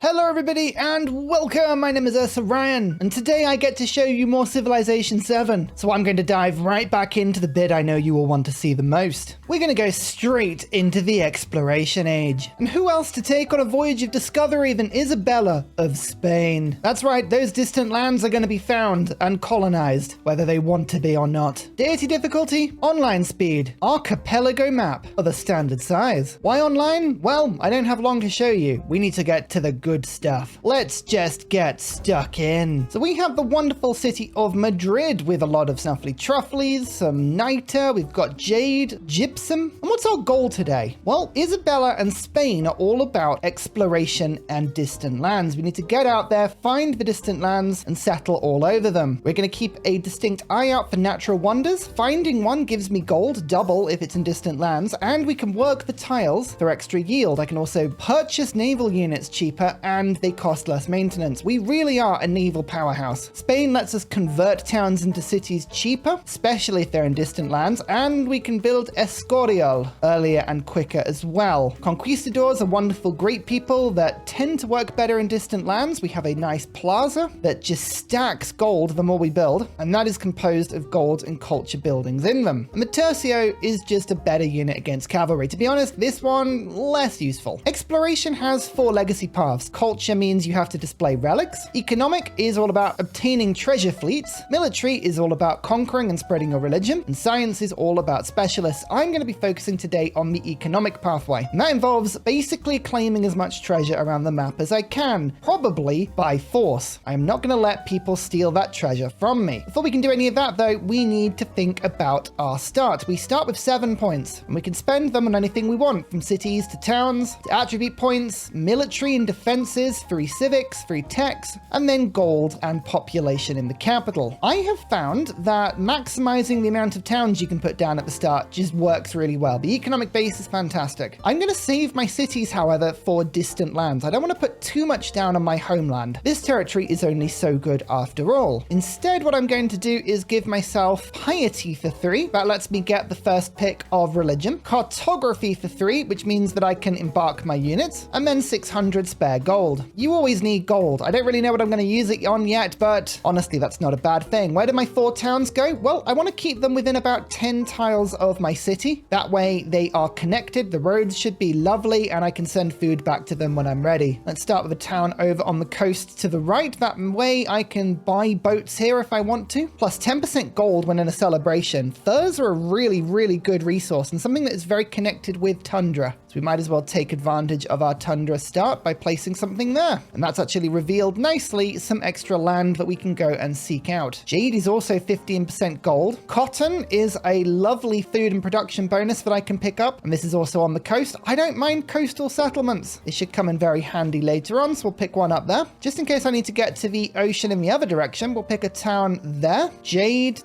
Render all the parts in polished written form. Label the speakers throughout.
Speaker 1: Hello everybody and welcome, my name is Ursa Ryan, and today I get to show you more Civilization VII, so I'm going to dive right back into the bit I know you all want to see the most. We're going to go straight into the Exploration Age. And who else to take on a voyage of discovery than Isabella of Spain? That's right, those distant lands are going to be found and colonized, whether they want to be or not. Deity difficulty? Online speed. Archipelago map of a standard size. Why online? Well, I don't have long to show you. We need to get to the good stuff. Let's just get stuck in. So we have the wonderful city of Madrid with a lot of snuffly truffles, some niter, we've got jade, gypsum. And what's our goal today? Well, Isabella and Spain are all about exploration and distant lands. We need to get out there, find the distant lands, and settle all over them. We're going to keep a distinct eye out for natural wonders. Finding one gives me gold, double if it's in distant lands, and we can work the tiles for extra yield. I can also purchase naval units cheaper and they cost less maintenance. We really are a naval powerhouse. Spain lets us convert towns into cities cheaper, especially if they're in distant lands, and we can build Escorial earlier and quicker as well. Conquistadors are wonderful, great people that tend to work better in distant lands. We have a nice plaza that just stacks gold the more we build, and that is composed of gold and culture buildings in them. And the Tercio is just a better unit against cavalry. To be honest, this one, less useful. Exploration has 4 legacy paths. Culture means you have to display relics. Economic is all about obtaining treasure fleets. Military is all about conquering and spreading your religion. And science is all about specialists. I'm going to be focusing today on the economic pathway. And that involves basically claiming as much treasure around the map as I can, probably by force. I'm not going to let people steal that treasure from me. Before we can do any of that though, we need to think about our start. We start with 7 points and we can spend them on anything we want, from cities to towns, to attribute points, military and defenses, free civics, free techs, and then gold and population in the capital. I have found that maximizing the amount of towns you can put down at the start just works really well. The economic base is fantastic. I'm going to save my cities, however, for distant lands. I don't want to put too much down on my homeland. This territory is only so good after all. Instead, what I'm going to do is give myself piety for 3. That lets me get the first pick of religion. Cartography for 3, which means that I can embark my units, and then 600 spare gold. You always need gold. I don't really know what I'm going to use it on yet, but honestly, that's not a bad thing. Where do my 4 towns go? Well, I want to keep them within about 10 tiles of my city. That way they are connected. The roads should be lovely and I can send food back to them when I'm ready. Let's start with a town over on the coast to the right. That way I can buy boats here if I want to. Plus 10% gold when in a celebration. Furs are a really, really good resource and something that is very connected with tundra. So we might as well take advantage of our tundra start by placing something there. And that's actually revealed nicely some extra land that we can go and seek out. Jade is also 15% gold. Cotton is a lovely food and production bonus that I can pick up. And this is also on the coast. I don't mind coastal settlements. It should come in very handy later on, so we'll pick one up there. Just in case I need to get to the ocean in the other direction, we'll pick a town there. Jade,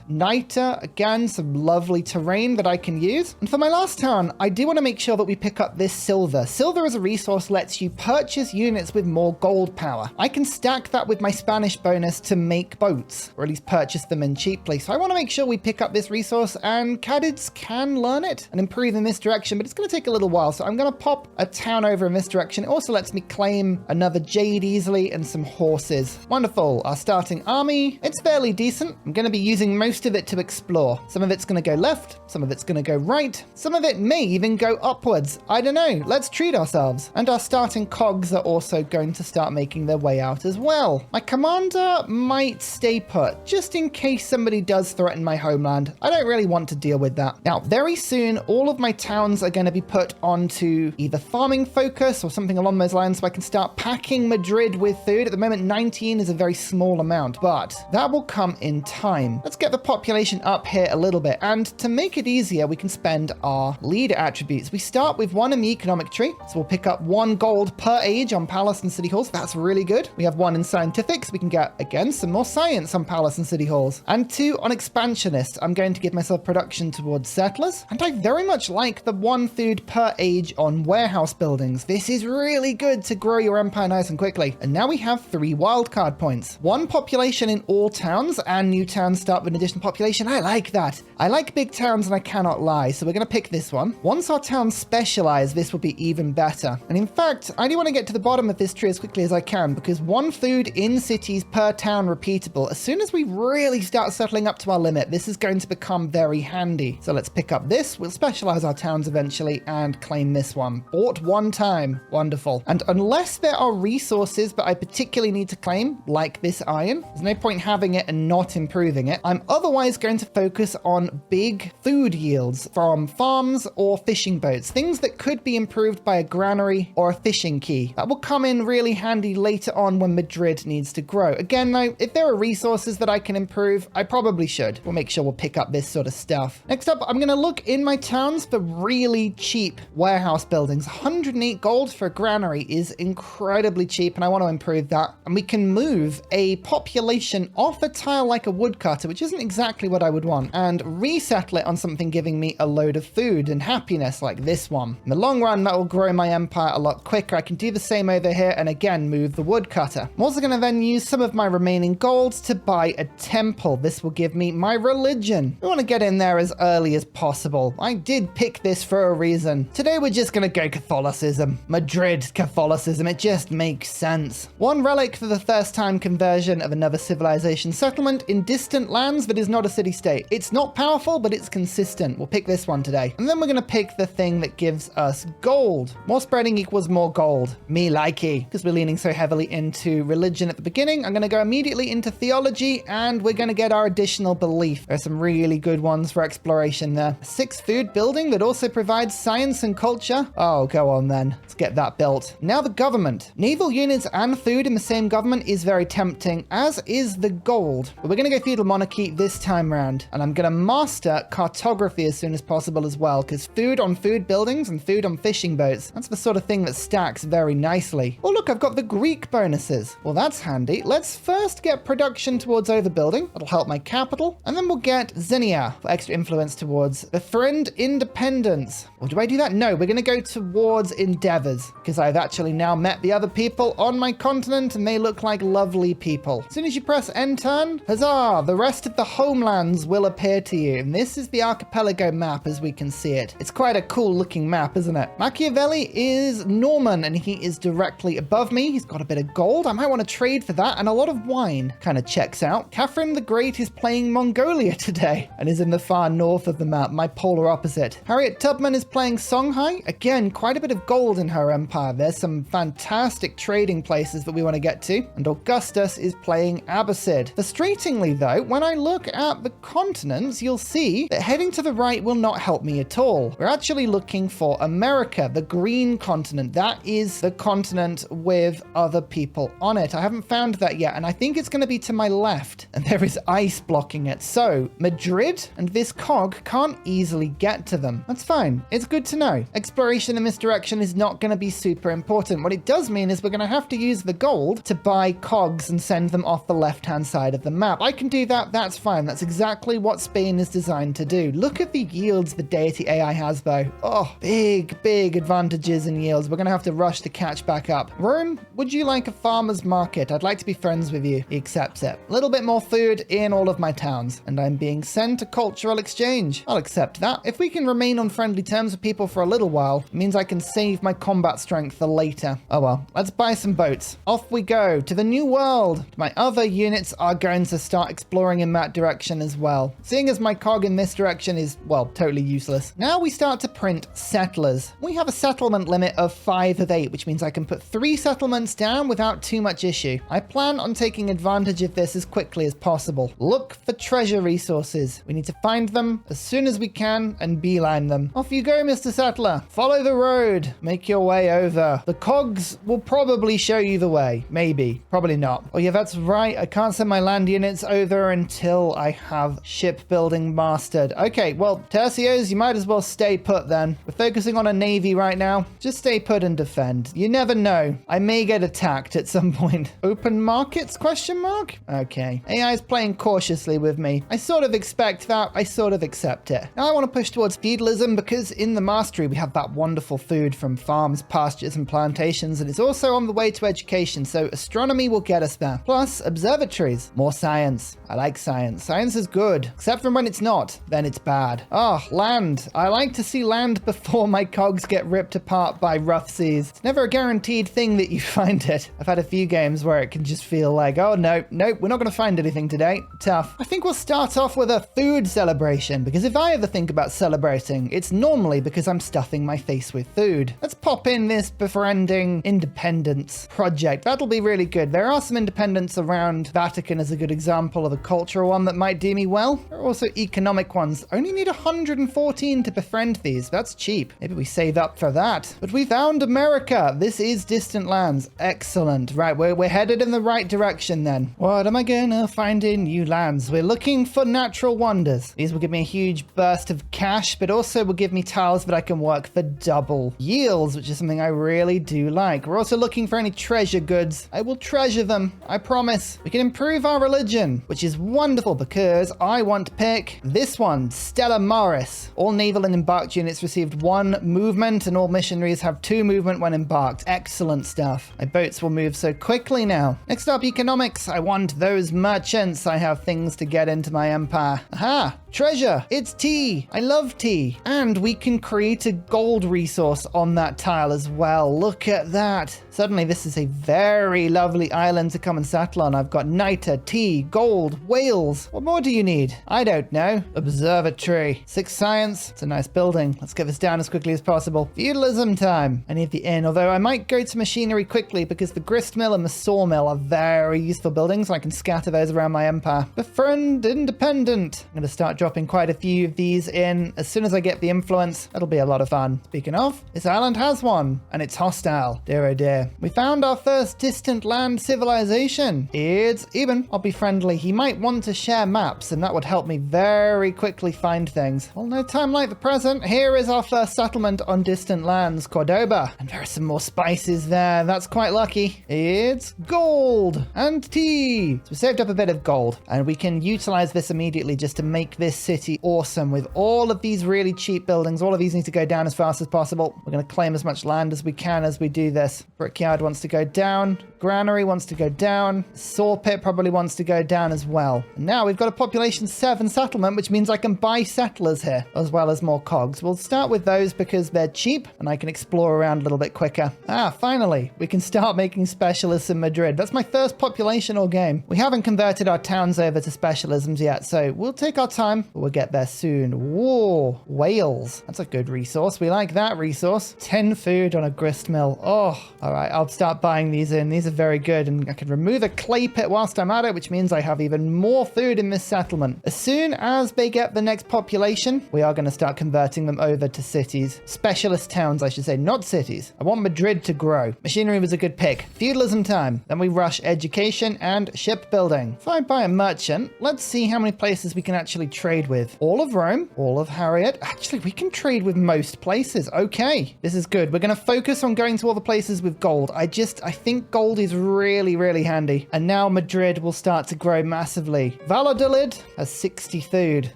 Speaker 1: niter, again, some lovely terrain that I can use. And for my last town, I do want to make sure that we pick up this silver. Silver as a resource lets you purchase units with more gold power. I can stack that with my Spanish bonus to make boats, or at least purchase them in cheaply. So I want to make sure we pick up this resource, and Cadids can learn it and improve in this direction, but it's going to take a little while. So I'm going to pop a town over in this direction. It also lets me claim another jade easily and some horses. Wonderful. Our starting army, it's fairly decent. I'm going to be using most of it to explore. Some of it's going to go left, some of it's going to go right, some of it may even go upwards. I don't know. Let's treat ourselves. And our starting cogs are also going to start making their way out as well. My commander might stay put, just in case somebody does threaten my homeland. I don't really want to deal with that. Now, very soon, all of my towns are going to be put onto either farming focus or something along those lines, so I can start packing Madrid with food. At the moment, 19 is a very small amount, but that will come in time. Let's get the population up here a little bit. And to make it easier, we can spend our leader attributes. We start with 1 in the economic tree, so we'll pick up 1 gold per age on palace and city halls. That's really good. We have 1 in scientific, so we can get, again, some more science on palace and city halls. And 2 on expansionist. I'm going to give myself production towards settlers. And I very much like the 1 food per age on warehouse buildings. This is really good to grow your empire nice and quickly. And now we have 3 wildcard points. 1 population in all towns, and new towns start with an additional population. I like that. I like big towns and I cannot lie, so we're going to pick this one. Once our town specialize, this will be even better. And in fact, I do want to get to the bottom of this tree as quickly as I can, because one food in cities per town repeatable. As soon as we really start settling up to our limit, this is going to become very handy. So let's pick up this. We'll specialize our towns eventually and claim this one. Bought one time. Wonderful. And unless there are resources that I particularly need to claim, like this iron, there's no point having it and not improving it. I'm otherwise going to focus on big food yields from farms or fishing boats, things that could be improved by a granary or a fishing quay. That will come in really handy later on when Madrid needs to grow. Again, though, if there are resources that I can improve, I probably should. We'll make sure we'll pick up this sort of stuff. Next up, I'm going to look in my towns for really cheap warehouse buildings. 108 gold for a granary is incredibly cheap, and I want to improve that. And we can move a population off a tile like a woodcutter, which isn't exactly what I would want, and resettle it on something giving me a load of food and happiness like this one. In the long run, that will grow my empire a lot quicker. I can do the same over here and again move the woodcutter. I'm also going to then use some of my remaining gold to buy a temple. This will give me my religion. We want to get in there as early as possible. I did pick this for a reason. Today we're just going to go Catholicism. Madrid Catholicism. It just makes sense. One relic for the first time conversion of another civilization settlement in distant lands that is not a city-state. It's not powerful, but it's consistent. We'll pick this one today. And then we're going to pick the thing that gives us gold. More spreading equals more gold. Me likey. Because we're leaning so heavily into religion at the beginning, I'm going to go immediately into theology, and we're going to get our additional belief. There are some really good ones for exploration there. 6 food building that also provides science and culture. Oh, go on then. Let's get that built. Now the government. Naval units and food in the same government is very tempting, as is the gold. But we're going to go feudal monarchy this time round, and I'm going to master cartography as soon as possible as well, because food on food buildings and food on fishing boats, that's the sort of thing that stacks very nicely. Oh look, I've got the Greek bonuses. Well, that's handy. Let's first get production towards overbuilding. That'll help my capital. And then we'll get Xenia for extra influence towards befriend independence. Or do I do that? No, we're going to go towards endeavours, because I've actually now met the other people on my continent and they look like lovely people. As soon as you press end turn, huzzah, the rest of the homelands will appear to you. And this is the Archipelago map as we can see it. It's quite a cool looking map, isn't it? Machiavelli is Norman and he is directly above me. He's got a bit of gold. I might want to trade for that, and a lot of wine. Kind of checks out. Catherine the Great is playing Mongolia today and is in the far north of the map, my polar opposite. Harriet Tubman is playing Songhai. Again, quite a bit of gold in her empire. There's some fantastic trading places that we want to get to. And Augustus is playing Abbasid. Frustratingly though, when I look at the continents, you'll see that heading to the right will not help me at all. We're actually looking for America, the green continent. That is the continent with other people on it. I haven't found that yet, and I think it's going to be to my left, and there is ice blocking it. So Madrid and this cog can't easily get to them. That's fine. It's good to know. Exploration in this direction is not going to be super important. What it does mean is we're going to have to use the gold to buy cogs and send them off the left-hand side of the map. I can do that. That's fine. That's exactly what Spain is designed to do. Look at the yields the Deity AI has, though. Oh, big advantages in yields. We're going to have to rush to catch back up. Rome, would you like a farmer's market? I'd like to be friends with you. He accepts it. A little bit more food in all of my towns, and I'm being sent a cultural exchange. I'll accept that. If we can remain on friendly terms with people for a little while, it means I can save my combat strength for later. Oh well, let's buy some boats. Off we go to the new world. My other units are going to start exploring in that direction as well. Seeing as my cog in this direction is, well, totally useless. Now we start to print settlers. We have a settlement limit of 5 of 8, which means I can put 3 settlements down without too much issue. I plan on taking advantage of this as quickly as possible. Look for treasure resources. We need to find them as soon as we can and beeline them. Off you go, Mr. Settler. Follow the road. Make your way over. The cogs will probably show you the way. Maybe. Probably not. Oh yeah, that's right. I can't send my land units over until I have shipbuilding mastered. Okay, well, tercios, you might as well stay put then. We're focusing on a navy right now. Just stay put and defend. You never know. I may get attacked at some point. Open markets, question mark? Okay. AI is playing cautiously with me. I sort of expect that. I sort of accept it. Now I want to push towards feudalism because in the mastery we have that wonderful food from farms, pastures, and plantations, and it's also on the way to education, so astronomy will get us there. Plus, observatories. More science. I like science. Science is good, except for when it's not. Then it's bad. Oh, land. I like to see land land before my cogs get ripped apart by rough seas. It's never a guaranteed thing that you find it. I've had a few games where it can just feel like, oh no, nope, we're not going to find anything today. Tough. I think we'll start off with a food celebration, because if I ever think about celebrating, it's normally because I'm stuffing my face with food. Let's pop in this befriending independence project. That'll be really good. There are some independents around. Vatican is a good example of a cultural one that might do me well. There are also economic ones. Only need 114 to befriend these. That's cheap. Maybe we save up for that. But we found America. This is distant lands. Excellent. Right, we're headed in the right direction then. What am I gonna find in new lands? We're looking for natural wonders. These will give me a huge burst of cash, but also will give me tiles that I can work for double yields, which is something I really do like. We're also looking for any treasure goods. I will treasure them. I promise. We can improve our religion, which is wonderful because I want to pick this one, Stella Maris. All naval and embarked units received 1 movement, and all missionaries have 2 movement when embarked. Excellent stuff. My boats will move so quickly now. Next up, economics. I want those merchants. I have things to get into my empire. Aha! Treasure. It's tea. I love tea. And we can create a gold resource on that tile as well. Look at that. Suddenly this is a very lovely island to come and settle on. I've got niter, tea, gold, whales. What more do you need? I don't know. Observatory. 6 science. It's a nice building. Let's get this down as quickly as possible. Feudalism time. I need the inn, although I might go to machinery quickly because the grist mill and the sawmill are very useful buildings. I can scatter those around my empire. Befriend independent. I'm going to start dropping quite a few of these in as soon as I get the influence. That'll be a lot of fun. Speaking of, this island has one, and it's hostile. Dear oh dear. We found our first distant land civilization. It's Eben. I'll be friendly. He might want to share maps, and that would help me very quickly find things. Well, no time like the present. Here is our first settlement on distant lands, Cordoba. And there are some more spices there. That's quite lucky. It's gold and tea. So we saved up a bit of gold, and we can utilize this immediately just to make this city awesome with all of these really cheap buildings. All of these need to go down as fast as possible. We're going to claim as much land as we can as we do this. Brickyard wants to go down. Granary wants to go down. Saw pit probably wants to go down as well. And now we've got a population 7 settlement, which means I can buy settlers here as well as more cogs. We'll start with those because they're cheap and I can explore around a little bit quicker. Finally, we can start making specialists in Madrid. That's my first population all game. We haven't converted our towns over to specialisms yet, so we'll take our time, but we'll get there soon. Whoa, whales. That's a good resource. We like that resource. 10 food on a grist mill. Oh, all right. I'll start buying these in. These are very good, and I can remove a clay pit whilst I'm at it, which means I have even more food in this settlement. As soon as they get the next population, we are going to start converting them over to cities. Specialist towns, I should say, not cities. I want Madrid to grow. Machinery was a good pick. Feudalism time. Then we rush education and shipbuilding. If I buy a merchant, let's see how many places we can actually trade with. All of Rome, all of Harriet. Actually, we can trade with most places. Okay, this is good. We're going to focus on going to all the places with gold. I think gold is really, really handy. And now Madrid will start to grow massively. Valladolid has 60 food.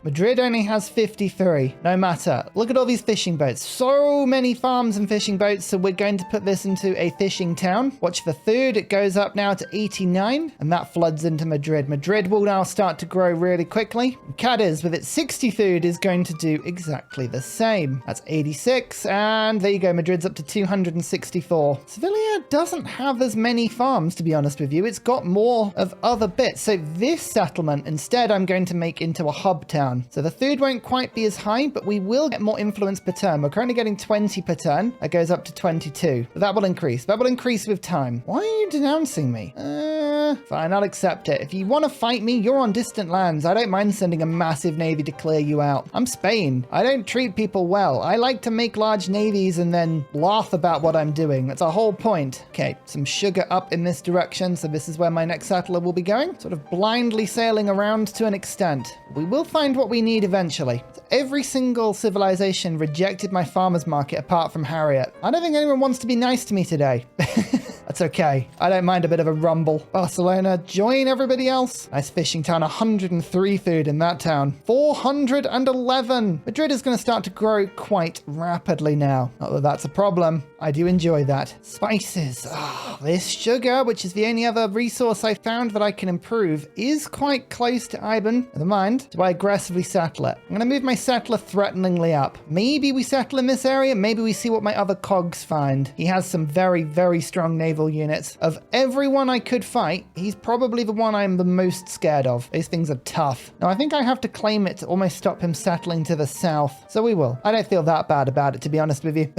Speaker 1: Madrid only has 53. No matter. Look at all these fishing boats. So many farms and fishing boats. So we're going to put this into a fishing town. Watch for food. It goes up now to 89. And that floods into Madrid. Madrid will now start to grow really quickly. Cadiz with its 60 food is going to do exactly the same. That's 86. And there you go. Madrid's up to 264. Sevilla doesn't have as many farms, to be honest with you. It's got more of other bits. So this settlement, instead, I'm going to make into a hub town. So the food won't quite be as high, but we will get more influence per turn. We're currently getting 20 per turn. That goes up to 22. But that will increase. That will increase with time. Why are you denouncing me? Fine, I'll accept it. If you want to fight me, you're on distant lands. I don't mind sending a massive navy to clear you out. I'm Spain. I don't treat people well. I like to make large navies and then laugh about what I'm doing. That's a whole point. Okay, some sugar up in this direction. So this is where my next settler will be going. Sort of blindly sailing around to an extent. We will find what we need eventually. So every single civilization rejected my farmer's market apart from Harriet. I don't think anyone wants to be nice to me today. That's okay. I don't mind a bit of a rumble. Barcelona, join everybody else. Nice fishing town. 103 food in that town. 411. Madrid is going to start to grow quite rapidly now. Not that that's a problem. I do enjoy that. Spices. This sugar, which is the only other resource I found that I can improve, is quite close to Iban. Never mind. Do I aggressively settle it? I'm going to move my settler threateningly up. Maybe we settle in this area. Maybe we see what my other cogs find. He has some very, very strong naval units. Of everyone I could fight, he's probably the one I'm the most scared of. These things are tough. Now, I think I have to claim it to almost stop him settling to the south. So we will. I don't feel that bad about it, to be honest with you.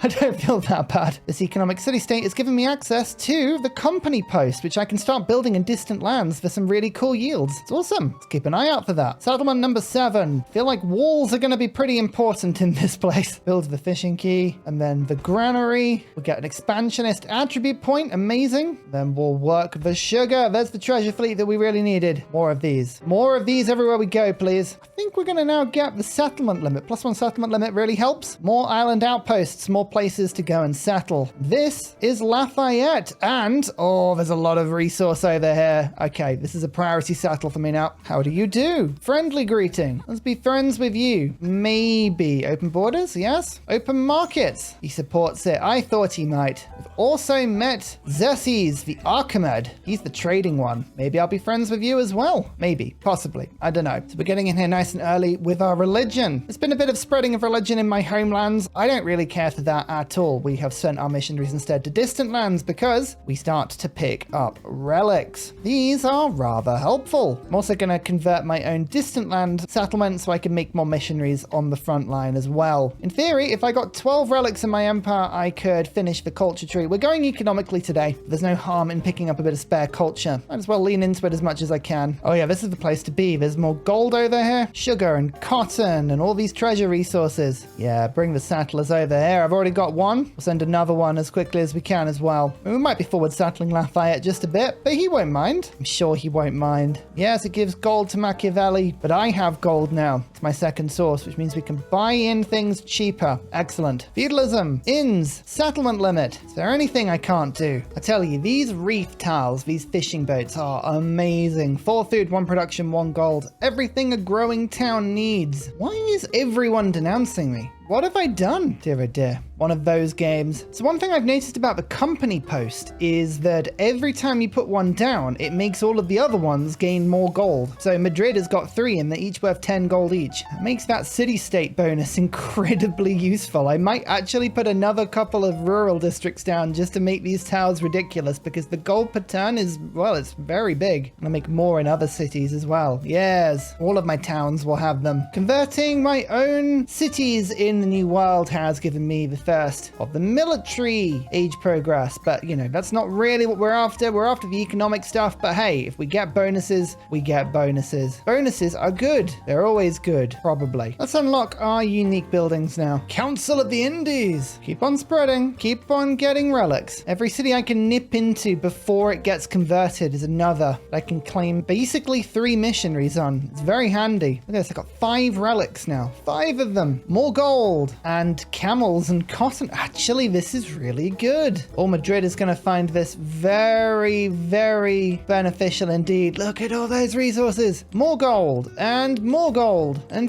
Speaker 1: I don't feel that bad. This economic city-state is giving me access to the company post, which I can start building in distant lands for some really cool yields. It's awesome. Let's keep an eye out for that. Settlement number 7. Feel like walls are going to be pretty important in this place. Build the fishing quay, and then the granary. We'll get an expansionist attribute point. Amazing. Then we'll work the sugar. There's the treasure fleet that we really needed. More of these. More of these everywhere we go, please. I think we're going to now get the settlement limit. +1 settlement limit really helps. More island outposts, more places to go and settle. This is Lafayette, and oh, there's a lot of resource over here. Okay, this is a priority settle for me now. How do you do? Friendly greeting. Let's be friends with you. Maybe. Open borders? Yes. Open markets. He supports it. I thought he might. We've also met Xerxes, the Archimede. He's the trading one. Maybe I'll be friends with you as well. Maybe. Possibly. I don't know. So we're getting in here nice and early with our religion. There's been a bit of spreading of religion in my homelands. I don't really care for that at all. We have sent our missionaries instead to distant lands because we start to pick up relics. These are rather helpful. I'm also going to convert my own distant land settlement so I can make more missionaries on the front line as well. In theory, if I got 12 relics in my empire, I could finish the culture tree. We're going economically today. There's no harm in picking up a bit of spare culture. Might as well lean into it as much as I can. Oh yeah, this is the place to be. There's more gold over here, sugar and cotton and all these treasure resources. Yeah, bring the settlers over here. I've already got one. We'll send another one as quickly as we can as well. I mean, we might be forward settling Lafayette just a bit, but he won't mind. I'm sure he won't mind. Yes, it gives gold to Machiavelli, but I have gold now. It's my second source, which means we can buy in things cheaper. Excellent. Feudalism, inns, settlement limit. Is there anything I can't do? I tell you, these reef tiles, these fishing boats are amazing. 4 food, 1 production, 1 gold. Everything a growing town needs. Why is everyone denouncing me? What have I done? Dear oh dear. One of those games. So one thing I've noticed about the company post is that every time you put one down, it makes all of the other ones gain more gold. So Madrid has got 3 and they're each worth 10 gold each. It makes that city-state bonus incredibly useful. I might actually put another couple of rural districts down just to make these towns ridiculous because the gold per turn is, well, it's very big. I'll make more in other cities as well. Yes, all of my towns will have them. Converting my own cities in the new world has given me the first of the military age progress, but you know, that's not really what we're after. We're after the economic stuff, but hey, if we get bonuses, we get bonuses. Bonuses are good. They're always good, probably. Let's unlock our unique buildings now. Council of the Indies. Keep on spreading. Keep on getting relics. Every city I can nip into before it gets converted is another I can claim basically 3 missionaries on. It's very handy. Look at this. I got 5 relics now. 5 of them. More gold and camels and cotton. Actually, this is really good. Oh, Madrid is going to find this very, very beneficial indeed. Look at all those resources. More gold and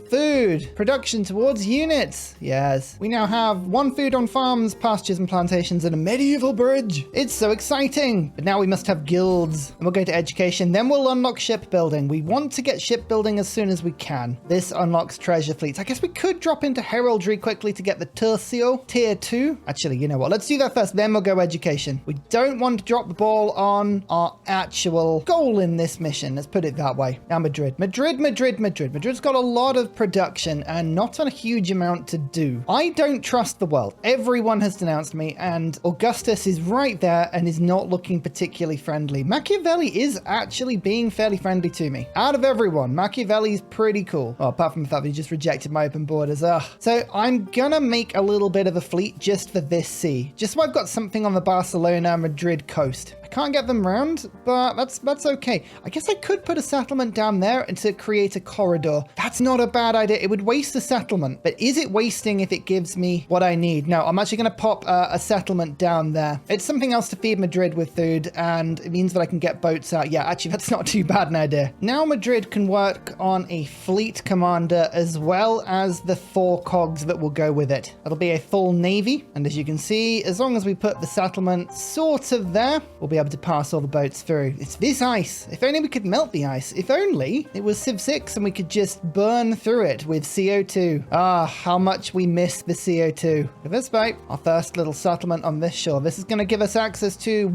Speaker 1: food. Production towards units. Yes. We now have 1 food on farms, pastures and plantations, and a medieval bridge. It's so exciting. But now we must have guilds. And we'll go to education. Then we'll unlock shipbuilding. We want to get shipbuilding as soon as we can. This unlocks treasure fleets. I guess we could drop into heraldry quickly to get the Tercio tier 2. Actually, you know what? Let's do that first, then we'll go education. We don't want to drop the ball on our actual goal in this mission. Let's put it that way. Now Madrid. Madrid's got a lot of production and not a huge amount to do. I don't trust the world. Everyone has denounced me and Augustus is right there and is not looking particularly friendly. Machiavelli is actually being fairly friendly to me. Out of everyone, Machiavelli's pretty cool. Well, apart from the fact that he just rejected my open borders. So I'm gonna make a little bit of a fleet just for this sea. Just so I've got something on the Barcelona-Madrid coast. I can't get them round, but that's okay. I guess I could put a settlement down there and to create a corridor. That's not a bad idea. It would waste a settlement, but is it wasting if it gives me what I need? No, I'm actually going to pop a settlement down there. It's something else to feed Madrid with food, and it means that I can get boats out. Yeah, actually, that's not too bad an idea. Now Madrid can work on a fleet commander as well as the 4 cogs that will go with it. That'll be a full navy, and as you can see, as long as we put the settlement sort of there, we'll be able able to pass all the boats through. It's this ice. If only we could melt the ice. If only it was Civ VI and we could just burn through it with CO2. Ah, how much we miss the CO2. This boat, our first little settlement on this shore. This is going to give us access to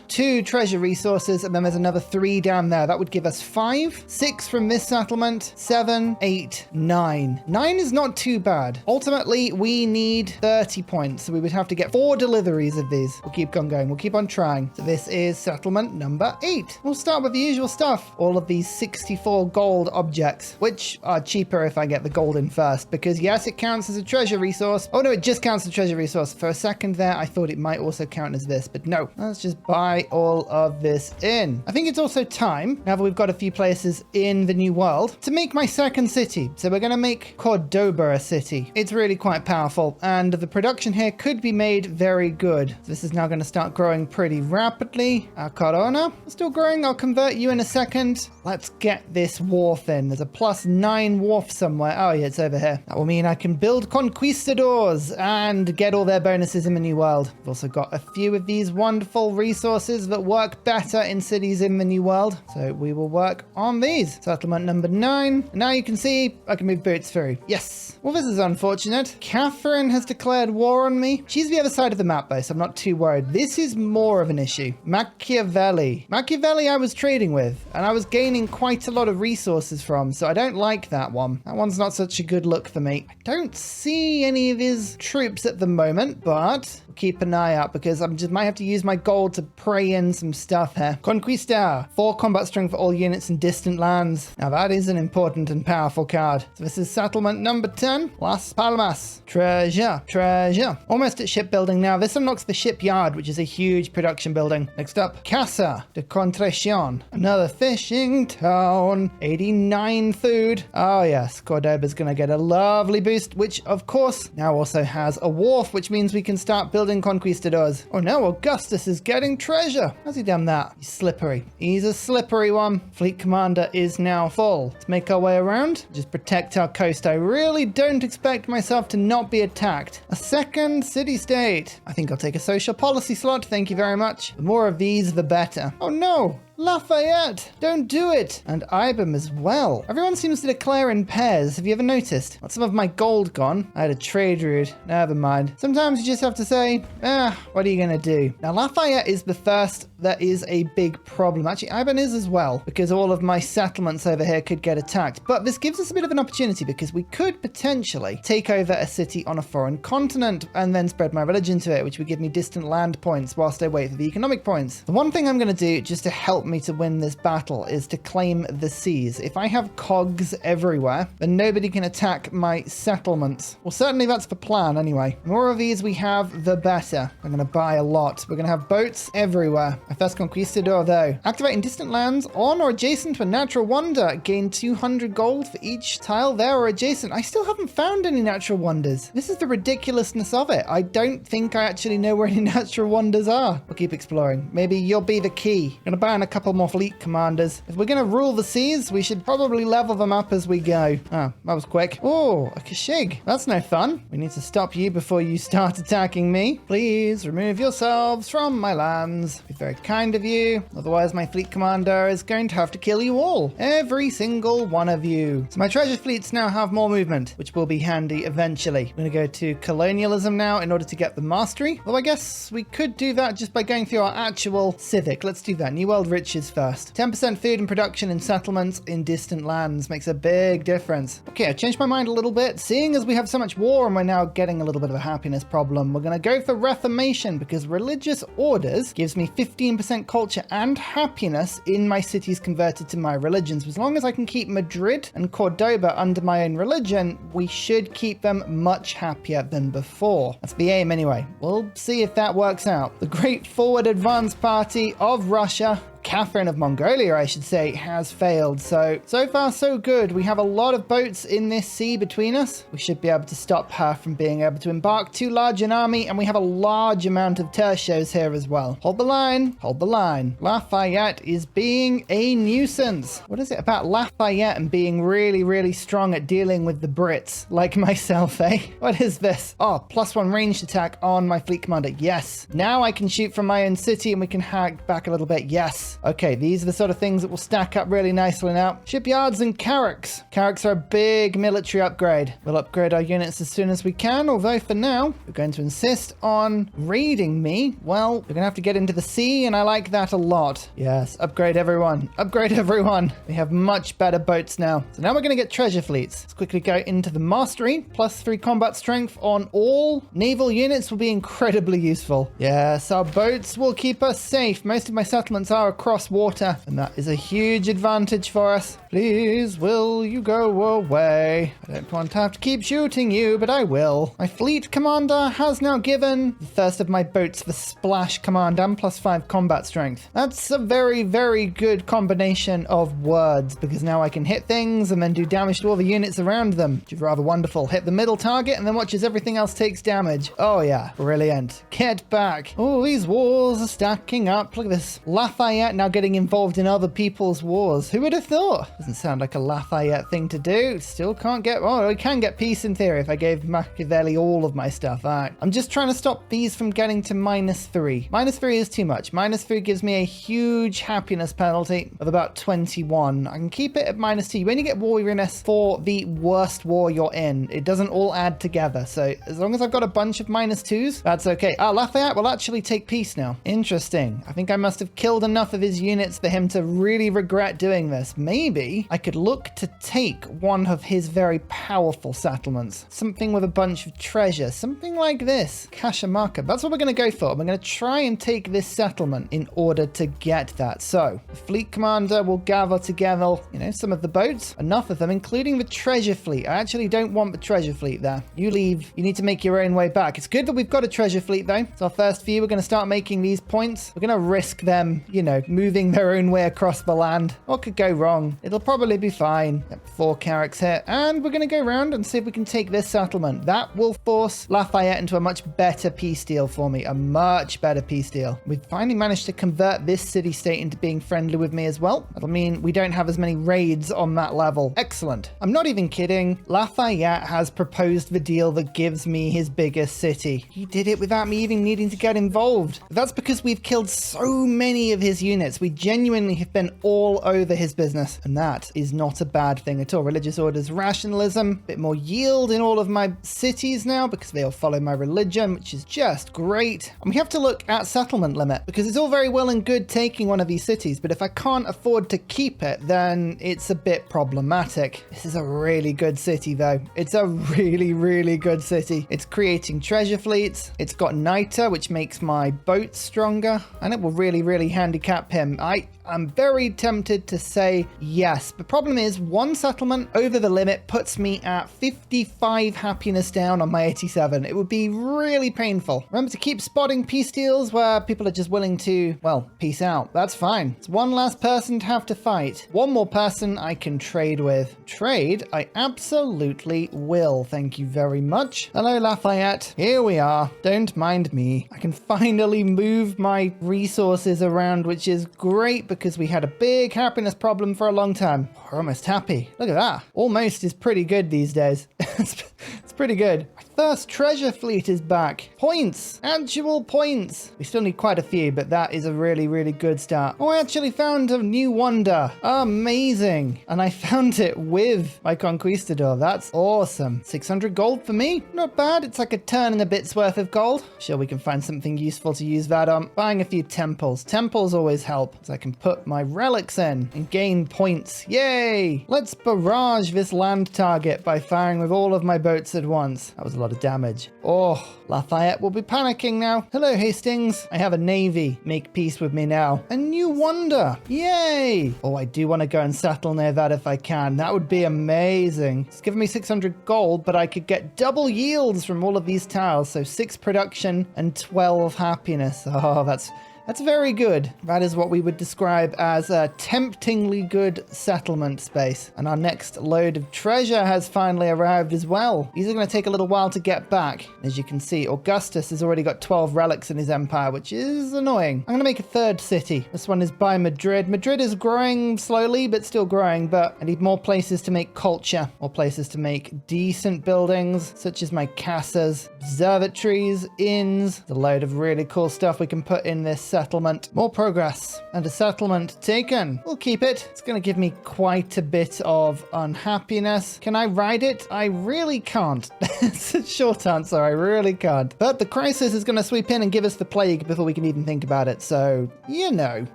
Speaker 1: 2 treasure resources, and then there's another 3 down there. That would give us 5, 6 from this settlement, 7, 8, 9. 9 is not too bad. Ultimately, we need 30 points, so we would have to get 4 deliveries of these. We'll keep on going. We'll keep on trying. So this is settlement number 8. We'll start with the usual stuff. All of these 64 gold objects, which are cheaper if I get the gold in first, because yes, it counts as a treasure resource. Oh no, it just counts as a treasure resource. For a second there, I thought it might also count as this, but no. Let's just buy all of this in. I think it's also time, now that we've got a few places in the new world, to make my second city. So we're going to make Cordoba a city. It's really quite powerful, and the production here could be made very good. So this is now going to start growing pretty rapidly. Our Corona is still growing. I'll convert you in a second. Let's get this wharf in. There's a +9 wharf somewhere. Oh yeah, it's over here. That will mean I can build conquistadors and get all their bonuses in the new world. I've also got a few of these wonderful resources that work better in cities in the new world. So we will work on these. Settlement number 9. And now you can see I can move boats through. Yes. Well, this is unfortunate. Catherine has declared war on me. She's the other side of the map though, so I'm not too worried. This is more of an issue. Machiavelli. Machiavelli I was trading with, and I was gaining quite a lot of resources from, so I don't like that one. That one's not such a good look for me. I don't see any of his troops at the moment, but keep an eye out because I just might have to use my gold to pray in some stuff here. Conquista, 4 combat strength for all units in distant lands. Now that is an important and powerful card. So this is settlement number 10, Las Palmas. Treasure, treasure. Almost at shipbuilding now. This unlocks the shipyard, which is a huge production building. Next up, Casa de Contrecion, another fishing town. 89 food. Oh yes, Cordoba's gonna get a lovely boost, which of course now also has a wharf, which means we can start building conquistadors. Oh no, Augustus is getting treasure. How's he done that? He's slippery. He's a slippery one. Fleet commander is now full. Let's make our way around. Just protect our coast. I really don't expect myself to not be attacked. A second city-state. I think I'll take a social policy slot. Thank you very much. The more of these, the better. Oh no. Lafayette, don't do it. And Ibam as well. Everyone seems to declare in pairs. Have you ever noticed? Got some of my gold gone. I had a trade route. Never mind. Sometimes you just have to say, what are you going to do? Now, Lafayette is the first that is a big problem. Actually, Ibam is as well, because all of my settlements over here could get attacked. But this gives us a bit of an opportunity because we could potentially take over a city on a foreign continent and then spread my religion to it, which would give me distant land points whilst I wait for the economic points. The one thing I'm going to do just to help me to win this battle is to claim the seas. If I have cogs everywhere, then nobody can attack my settlements. Well, certainly that's the plan anyway. The more of these we have, the better. I'm going to buy a lot. We're going to have boats everywhere. My first conquistador though. Activating distant lands on or adjacent to a natural wonder. Gain 200 gold for each tile there or adjacent. I still haven't found any natural wonders. This is the ridiculousness of it. I don't think I actually know where any natural wonders are. We'll keep exploring. Maybe you'll be the key. I'm going to buy in a couple more fleet commanders. If we're going to rule the seas, we should probably level them up as we go. Oh, that was quick. Oh, a Kashig. That's no fun. We need to stop you before you start attacking me. Please remove yourselves from my lands. Be very kind of you. Otherwise, my fleet commander is going to have to kill you all. Every single one of you. So my treasure fleets now have more movement, which will be handy eventually. I'm going to go to colonialism now in order to get the mastery. Well, I guess we could do that just by going through our actual civic. Let's do that. New World Riches first. 10% food and production in settlements in distant lands makes a big difference. Okay, I changed my mind a little bit. Seeing as we have so much war and we're now getting a little bit of a happiness problem, we're going to go for Reformation because religious orders gives me 15% culture and happiness in my cities converted to my religions. As long as I can keep Madrid and Cordoba under my own religion, we should keep them much happier than before. That's the aim anyway. We'll see if that works out. The Great Forward Advance Party of Russia Catherine of Mongolia, I should say, has failed. So far so good. We have a lot of boats in this sea between us. We should be able to stop her from being able to embark too large an army, and we have a large amount of tertios here as well. Hold the line. Hold the line. Lafayette is being a nuisance. What is it about Lafayette and being really, really strong at dealing with the Brits, like myself, eh? What is this? Oh, +1 ranged attack on my fleet commander. Yes. Now I can shoot from my own city and we can hack back a little bit. Yes. Okay, these are the sort of things that will stack up really nicely now. Shipyards and carracks. Carracks are a big military upgrade. We'll upgrade our units as soon as we can, although for now, we're going to insist on raiding me. Well, we're going to have to get into the sea, and I like that a lot. Yes, upgrade everyone. Upgrade everyone. We have much better boats now. So now we're going to get treasure fleets. Let's quickly go into the mastery. +3 combat strength on all naval units will be incredibly useful. Yes, our boats will keep us safe. Most of my settlements are across water, and that is a huge advantage for us. Please, will you go away? I don't want to have to keep shooting you, but I will. My fleet commander has now given the first of my boats the splash command and +5 combat strength. That's a very, very good combination of words, because now I can hit things and then do damage to all the units around them, which is rather wonderful. Hit the middle target and then watch as everything else takes damage. Oh yeah, brilliant. Get back. Oh, these wars are stacking up. Look at this. Lafayette now getting involved in other people's wars. Who would have thought? Doesn't sound like a Lafayette thing to do. Still can't get... Oh, we can get peace in theory if I gave Machiavelli all of my stuff. All right. I'm just trying to stop these from getting to -3. -3 is too much. -3 gives me a huge happiness penalty of about 21. I can keep it at -2. You only get weariness for the worst war you're in. It doesn't all add together. So as long as I've got a bunch of -2s, that's okay. Ah, Lafayette will actually take peace now. Interesting. I think I must have killed enough of his units for him to really regret doing this. Maybe I could look to take one of his very powerful settlements. Something with a bunch of treasure. Something like this. Cajamarca. That's what we're going to go for. We're going to try and take this settlement in order to get that. So the fleet commander will gather together, you know, some of the boats. Enough of them, including the treasure fleet. I actually don't want the treasure fleet there. You leave. You need to make your own way back. It's good that we've got a treasure fleet though. It's our first few. We're going to start making these points. We're going to risk them, you know, moving their own way across the land. What could go wrong? It'll probably be fine. Yep, 4 carracks here. And we're going to go around and see if we can take this settlement. That will force Lafayette into a much better peace deal for me. A much better peace deal. We've finally managed to convert this city-state into being friendly with me as well. That'll mean we don't have as many raids on that level. Excellent. I'm not even kidding. Lafayette has proposed the deal that gives me his biggest city. He did it without me even needing to get involved. That's because we've killed so many of his units. We genuinely have been all over his business, and that is not a bad thing at all. Religious orders, rationalism, a bit more yield in all of my cities now because they all follow my religion, which is just great. And we have to look at settlement limit because it's all very well and good taking one of these cities, but if I can't afford to keep it, then it's a bit problematic. This is a really good city though. It's a really, really good city. It's creating treasure fleets. It's got niter, which makes my boats stronger, and it will really, really handicap him. I'm very tempted to say yes. The problem is one settlement over the limit puts me at 55 happiness down on my 87. It would be really painful. Remember to keep spotting peace deals where people are just willing to, well, peace out. That's fine. It's one last person to have to fight. One more person I can trade with. Trade? I absolutely will. Thank you very much. Hello, Lafayette. Here we are. Don't mind me. I can finally move my resources around, which is great because we had a big happiness problem for a long time. We're almost happy. Look at that. Almost is pretty good these days. It's pretty good. My first treasure fleet is back. Points. Actual points. We still need quite a few, but that is a really, really good start. Oh, I actually found a new wonder. Amazing. And I found it with my conquistador. That's awesome. 600 gold for me. Not bad. It's like a turn and a bit's worth of gold. Sure, we can find something useful to use that on. Buying a few temples. Temples always help, so I can put my relics in and gain points. Yay! Let's barrage this land target by firing with all of my boats at once. That was a lot of damage. Oh, Lafayette will be panicking now. Hello, Hastings. I have a navy. Make peace with me now. A new wonder. Yay! Oh, I do want to go and settle near that if I can. That would be amazing. It's giving me 600 gold, but I could get double yields from all of these tiles. So 6 production and 12 happiness. Oh, that's That's very good. That is what we would describe as a temptingly good settlement space. And our next load of treasure has finally arrived as well. These are going to take a little while to get back. As you can see, Augustus has already got 12 relics in his empire, which is annoying. I'm going to make a third city. This one is by Madrid. Madrid is growing slowly, but still growing. But I need more places to make culture, more places to make decent buildings, such as my casas, observatories, inns. There's a load of really cool stuff we can put in this settlement. More progress. And a settlement taken. We'll keep it. It's going to give me quite a bit of unhappiness. Can I ride it? I really can't. It's a short answer. I really can't. But the crisis is going to sweep in and give us the plague before we can even think about it. So, you know.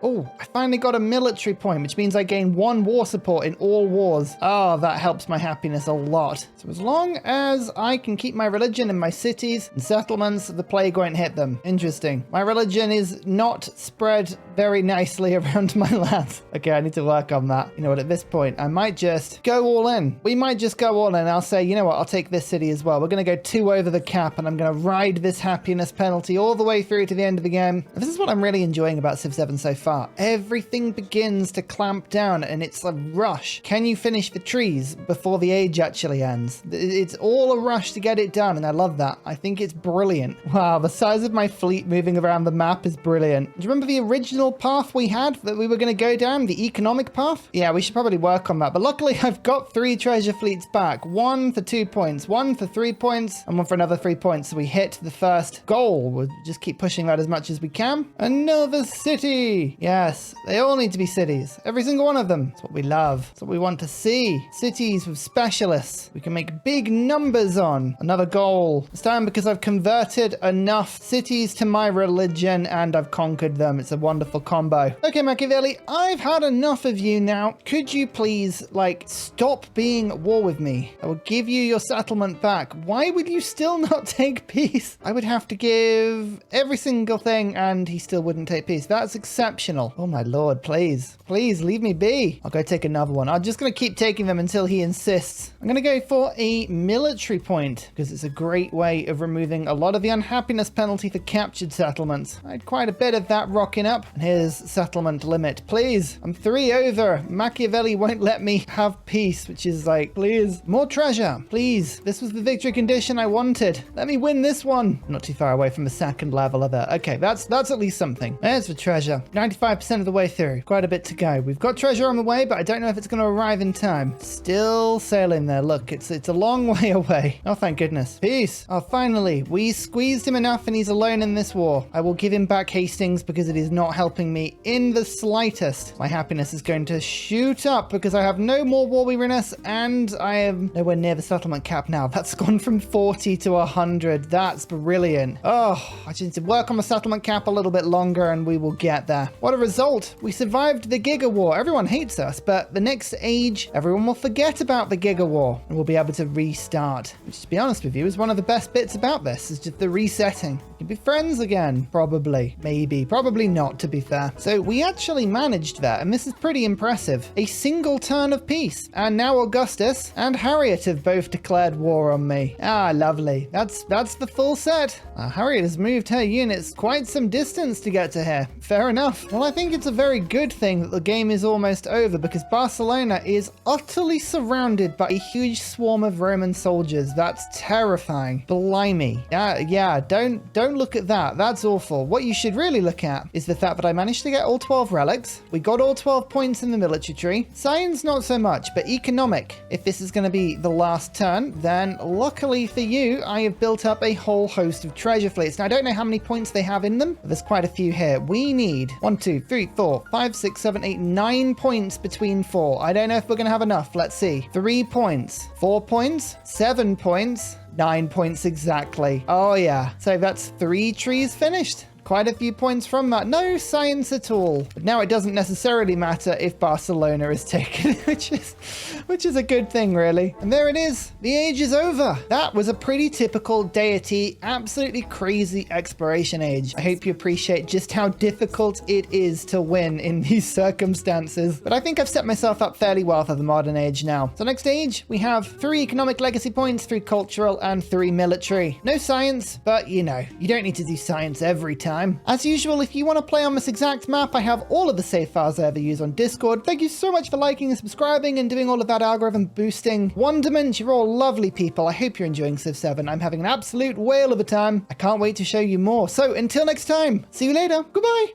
Speaker 1: Oh, I finally got a military point, which means I gain 1 war support in all wars. Oh, that helps my happiness a lot. So as long as I can keep my religion in my cities and settlements, the plague won't hit them. Interesting. My religion is not spread very nicely around my lands. Okay, I need to work on that. You know what, at this point, I might just go all in. We might just go all in. I'll say, you know what, I'll take this city as well. We're going to go 2 over the cap, and I'm going to ride this happiness penalty all the way through to the end of the game. And this is what I'm really enjoying about Civ VII so far. Everything begins to clamp down, and it's a rush. Can you finish the trees before the age actually ends? It's all a rush to get it done, and I love that. I think it's brilliant. Wow, the size of my fleet moving around the map is brilliant. Do you remember the original path we had that we were going to go down? The economic path? Yeah, we should probably work on that. But luckily, I've got 3 treasure fleets back. 1 for 2 points, 1 for 3 points, and 1 for another 3 points. So we hit the first goal. We'll just keep pushing that as much as we can. Another city. Yes, they all need to be cities. Every single one of them. That's what we love. That's what we want to see. Cities with specialists we can make big numbers on. Another goal. This time because I've converted enough cities to my religion and I've conquered them. It's a wonderful combo. Okay, Machiavelli, I've had enough of you now. Could you please, stop being at war with me? I will give you your settlement back. Why would you still not take peace? I would have to give every single thing and he still wouldn't take peace. That's exceptional. Oh my lord, please. Please leave me be. I'll go take another one. I'm just going to keep taking them until he insists. I'm going to go for a military point because it's a great way of removing a lot of the unhappiness penalty for captured settlements. I had quite a bit of that rocking up. And here's settlement limit. Please, I'm 3 over. Machiavelli won't let me have peace, which is please. More treasure, please. This was the victory condition I wanted. Let me win this one. Not too far away from the second level of it. Okay, that's at least something. There's the treasure. 95% of the way through. Quite a bit to go. We've got treasure on the way, but I don't know if it's going to arrive in time. Still sailing there. Look, it's a long way away. Oh, thank goodness. Peace. Oh, finally. We squeezed him enough and he's alone in this war. I will give him back Hastings because it is not helping me in the slightest. My happiness is going to shoot up because I have no more war weariness and I am nowhere near the settlement cap now. That's gone from 40 to 100. That's brilliant. Oh, I just need to work on the settlement cap a little bit longer and we will get there. What a result. We survived the Giga War. Everyone hates us, but the next age, everyone will forget about the Giga War and we'll be able to restart. Which, to be honest with you, is one of the best bits about this, is just the resetting. We can be friends again. Probably. Maybe. Probably not, to be fair. So we actually managed that, and this is pretty impressive. A single turn of peace. And now Augustus and Harriet have both declared war on me. Ah, lovely. That's the full set. Harriet has moved her units quite some distance to get to here. Fair enough. Well, I think it's a very good thing that the game is almost over because Barcelona is utterly surrounded by a huge swarm of Roman soldiers. That's terrifying. Blimey. Yeah, don't look at that. That's awful. What you should really look at is the fact that I managed to get all 12 relics. We got all 12 points in the military tree. Science, not so much, but economic. If this is going to be the last turn, then luckily for you, I have built up a whole host of treasure fleets. Now, I don't know how many points they have in them, but there's quite a few here. We need 1, 2, 3, 4, 5, 6, 7, 8, 9 points between 4. I don't know if we're going to have enough. Let's see. 3 points, 4 points, 7 points, 9 points exactly. Oh yeah. So that's 3 trees finished. Quite a few points from that. No science at all. But now it doesn't necessarily matter if Barcelona is taken, which is a good thing, really. And there it is. The age is over. That was a pretty typical Deity, absolutely crazy exploration age. I hope you appreciate just how difficult it is to win in these circumstances. But I think I've set myself up fairly well for the modern age now. So next stage, we have 3 economic legacy points, 3 cultural, and 3 military. No science, but you know, you don't need to do science every time. time. As usual, if you want to play on this exact map, I have all of the save files I ever use on Discord. Thank you so much for liking and subscribing and doing all of that algorithm boosting wonderment. You're all lovely people. I hope you're enjoying Civ 7. I'm having an absolute whale of a time. I can't wait to show you more. So until next time, see you later. Goodbye.